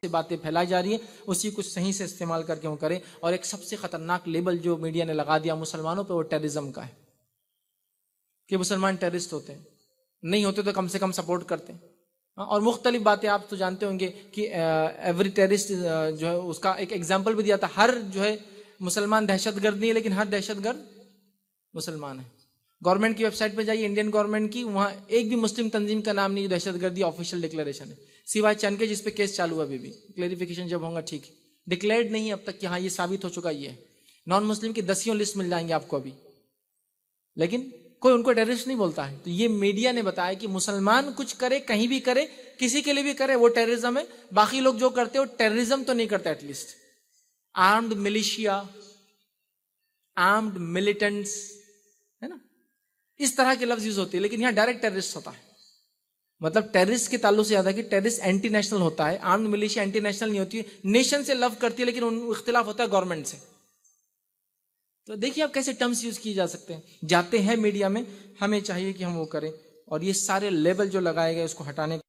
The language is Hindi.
से बातें फैलाई जा रही है, उसी को सही से इस्तेमाल करके वो करें। और एक सबसे खतरनाक लेबल जो मीडिया ने लगा दिया मुसलमानों पे, वो टेररिज्म का है कि मुसलमान टेररिस्ट होते हैं, नहीं होते तो कम से कम सपोर्ट करते हैं। और मुख्तलिफ बातें आप तो जानते होंगे कि एवरी टेररिस्ट जो है उसका एक एग्जाम्पल भी दिया था। हर जो है मुसलमान दहशतगर्द नहीं है, लेकिन हर दहशतगर्द मुसलमान है। गवर्नमेंट की वेबसाइट पे जाइए, इंडियन गवर्नमेंट की, वहां एक भी मुस्लिम तंजीम का नाम नहीं दहशतगर्दी ऑफिशियल डिक्लेरेशन है, सिवाय चंद के जिस पे केस चालू है अभी भी। क्लेरिफिकेशन जब होगा ठीक है, डिक्लेयर्ड नहीं है अब तक कि हाँ ये साबित हो चुका ये है। नॉन मुस्लिम की 10 लिस्ट मिल जाएंगे आपको अभी, लेकिन कोई उनको टेररिस्ट नहीं बोलता है। तो ये मीडिया ने बताया कि मुसलमान कुछ करे, कहीं भी करे, किसी के लिए भी करे, वो टेररिज्म है। बाकी लोग जो करते हो टेररिज्म तो नहीं करते, at least armed militia, armed militants, है ना, इस तरह के लफ्ज यूज होते हैं। लेकिन यहां डायरेक्ट टेररिस्ट होता है, मतलब टेररिस्ट के ताल्लुक से ज्यादा कि टेररिस्ट एंटी नेशनल होता है, आर्म्ड मिलिशिया एंटी नेशनल नहीं होती है, नेशन से लव करती है लेकिन उन इख्तिलाफ होता है गवर्नमेंट से। तो देखिए आप कैसे टर्म्स यूज किए जा सकते हैं, जाते हैं मीडिया में, हमें चाहिए कि हम वो करें। और ये सारे लेबल जो लगाए गए उसको हटाने